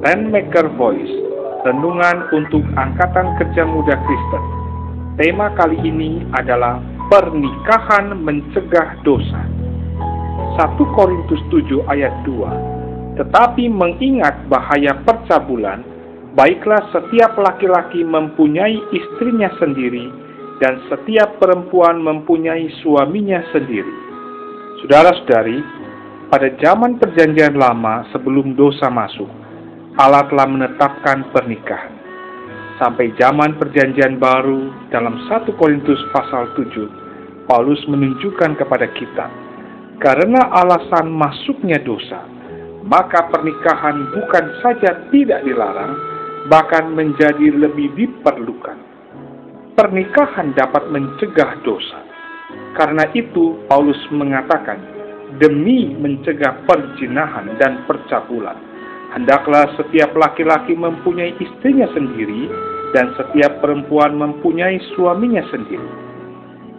Rainmaker Voice, renungan untuk Angkatan Kerja Muda Kristen. Tema kali ini adalah pernikahan mencegah dosa. 1 Korintus 7 ayat 2. Tetapi mengingat bahaya percabulan, baiklah setiap laki-laki mempunyai istrinya sendiri, dan setiap perempuan mempunyai suaminya sendiri. Saudara-saudari, pada zaman Perjanjian Lama sebelum dosa masuk, Allah telah menetapkan pernikahan. Sampai zaman Perjanjian Baru dalam 1 Korintus pasal 7, Paulus menunjukkan kepada kita, karena alasan masuknya dosa, maka pernikahan bukan saja tidak dilarang, bahkan menjadi lebih diperlukan. Pernikahan dapat mencegah dosa. Karena itu, Paulus mengatakan, demi mencegah perzinahan dan percabulan, hendaklah setiap laki-laki mempunyai istrinya sendiri, dan setiap perempuan mempunyai suaminya sendiri.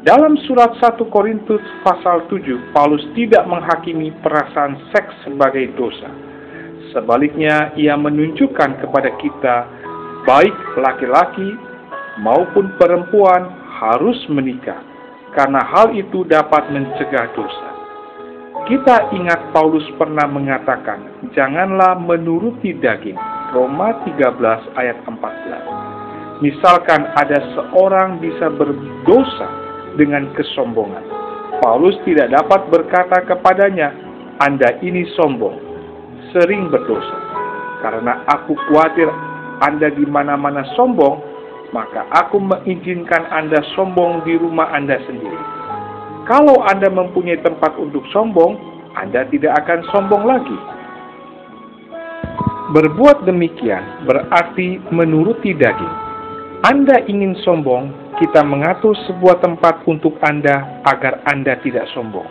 Dalam surat 1 Korintus pasal 7, Paulus tidak menghakimi perasaan seks sebagai dosa. Sebaliknya, ia menunjukkan kepada kita, baik laki-laki maupun perempuan harus menikah, karena hal itu dapat mencegah dosa. Kita ingat Paulus pernah mengatakan, janganlah menuruti daging. Roma 13 ayat 14. Misalkan ada seorang bisa berdosa dengan kesombongan, Paulus tidak dapat berkata kepadanya, Anda ini sombong, sering berdosa. Karena aku khawatir Anda di mana-mana sombong, maka aku mengizinkan Anda sombong di rumah Anda sendiri. Kalau Anda mempunyai tempat untuk sombong, Anda tidak akan sombong lagi. Berbuat demikian berarti menuruti daging. Anda ingin sombong, kita mengatur sebuah tempat untuk Anda agar Anda tidak sombong.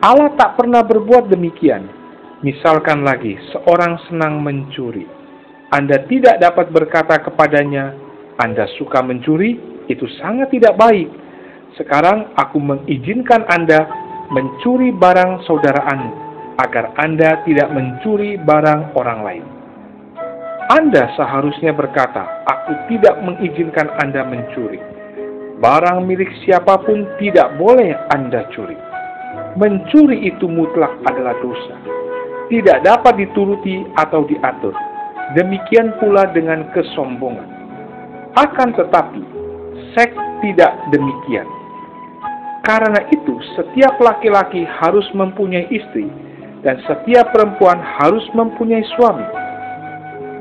Allah tak pernah berbuat demikian. Misalkan lagi, seorang senang mencuri. Anda tidak dapat berkata kepadanya, Anda suka mencuri, itu sangat tidak baik. Sekarang aku mengizinkan Anda mencuri barang saudara Anda, agar Anda tidak mencuri barang orang lain. Anda seharusnya berkata, aku tidak mengizinkan Anda mencuri. Barang milik siapapun tidak boleh Anda curi. Mencuri itu mutlak adalah dosa. Tidak dapat dituruti atau diatur. Demikian pula dengan kesombongan. Akan tetapi, seks tidak demikian. Karena itu, setiap laki-laki harus mempunyai istri, dan setiap perempuan harus mempunyai suami.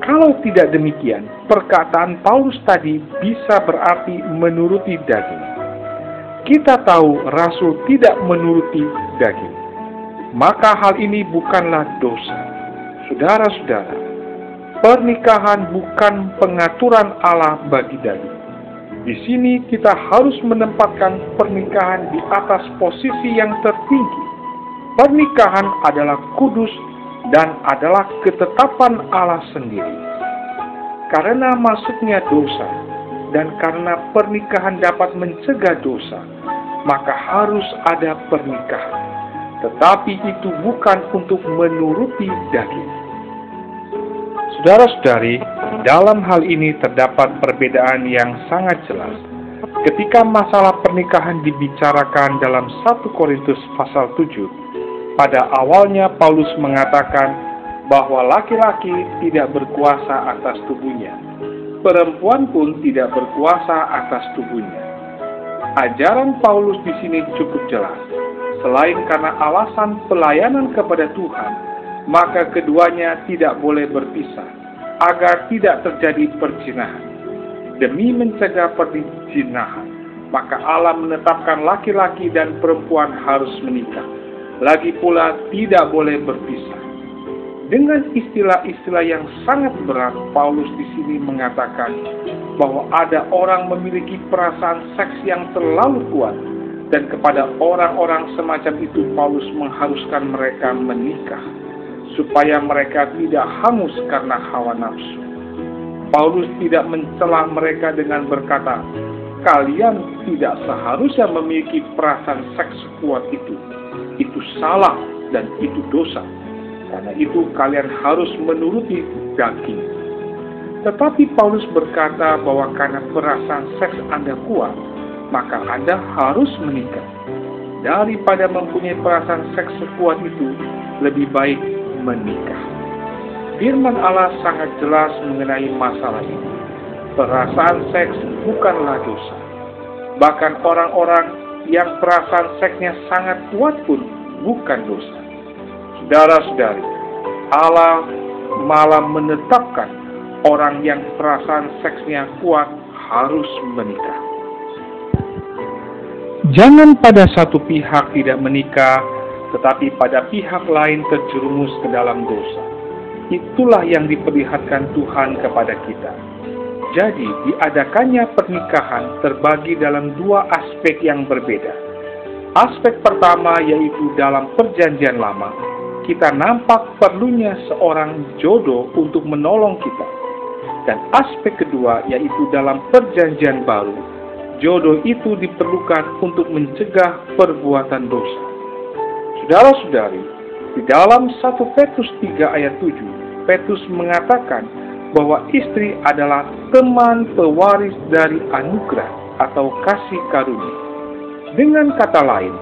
Kalau tidak demikian, perkataan Paulus tadi bisa berarti menuruti daging. Kita tahu Rasul tidak menuruti daging, maka hal ini bukanlah dosa. Saudara-saudara, pernikahan bukan pengaturan Allah bagi daging. Di sini kita harus menempatkan pernikahan di atas posisi yang tertinggi. Pernikahan adalah kudus dan adalah ketetapan Allah sendiri. Karena masuknya dosa dan karena pernikahan dapat mencegah dosa, maka harus ada pernikahan. Tetapi itu bukan untuk menuruti daging. Saudara-saudari, dalam hal ini terdapat perbedaan yang sangat jelas. Ketika masalah pernikahan dibicarakan dalam 1 Korintus pasal 7, pada awalnya Paulus mengatakan bahwa laki-laki tidak berkuasa atas tubuhnya. Perempuan pun tidak berkuasa atas tubuhnya. Ajaran Paulus di sini cukup jelas. Selain karena alasan pelayanan kepada Tuhan, maka keduanya tidak boleh berpisah, agar tidak terjadi perzinahan. Demi mencegah perzinahan, maka Allah menetapkan laki-laki dan perempuan harus menikah. Lagi pula tidak boleh berpisah. Dengan istilah-istilah yang sangat berat, Paulus di sini mengatakan bahwa ada orang memiliki perasaan seks yang terlalu kuat, dan kepada orang-orang semacam itu Paulus mengharuskan mereka menikah, supaya mereka tidak hangus karena hawa nafsu. Paulus tidak mencela mereka dengan berkata, kalian tidak seharusnya memiliki perasaan seks sekuat itu. Itu salah dan itu dosa. Karena itu kalian harus menuruti daging. Tetapi Paulus berkata bahwa karena perasaan seks Anda kuat, maka Anda harus menikah. Daripada mempunyai perasaan seks sekuat itu, lebih baik menikah. Firman Allah sangat jelas mengenai masalah ini. Perasaan seks bukanlah dosa. Bahkan orang-orang yang perasaan seksnya sangat kuat pun bukan dosa. Saudara-saudari, Allah malah menetapkan orang yang perasaan seksnya kuat harus menikah. Jangan pada satu pihak tidak menikah, tetapi pada pihak lain terjerumus ke dalam dosa. Itulah yang diperlihatkan Tuhan kepada kita. Jadi, diadakannya pernikahan terbagi dalam dua aspek yang berbeda. Aspek pertama yaitu dalam Perjanjian Lama, kita nampak perlunya seorang jodoh untuk menolong kita. Dan aspek kedua yaitu dalam Perjanjian Baru, jodoh itu diperlukan untuk mencegah perbuatan dosa. Saudara-saudari, di dalam 1 Petrus 3 ayat 7, Petrus mengatakan bahwa istri adalah teman pewaris dari anugerah atau kasih karunia. Dengan kata lain,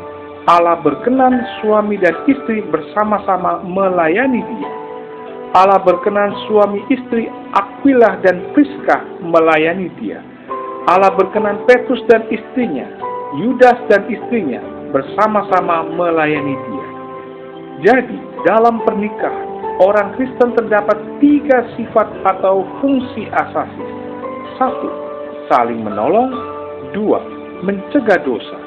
Allah berkenan suami dan istri bersama-sama melayani Dia. Allah berkenan suami istri Aquila dan Priska melayani Dia. Allah berkenan Petrus dan istrinya, Yudas dan istrinya bersama-sama melayani Dia. Jadi, dalam pernikahan, orang Kristen terdapat 3 sifat atau fungsi asasi. 1. Saling menolong. 2. Mencegah dosa.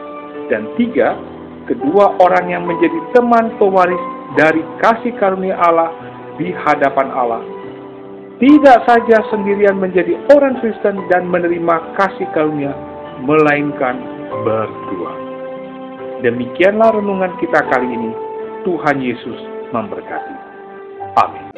Dan 3. Kedua orang yang menjadi teman pewaris dari kasih karunia Allah di hadapan Allah. Tidak saja sendirian menjadi orang Kristen dan menerima kasih karunia, melainkan berdua. Demikianlah renungan kita kali ini. Tuhan Yesus memberkati. Amin.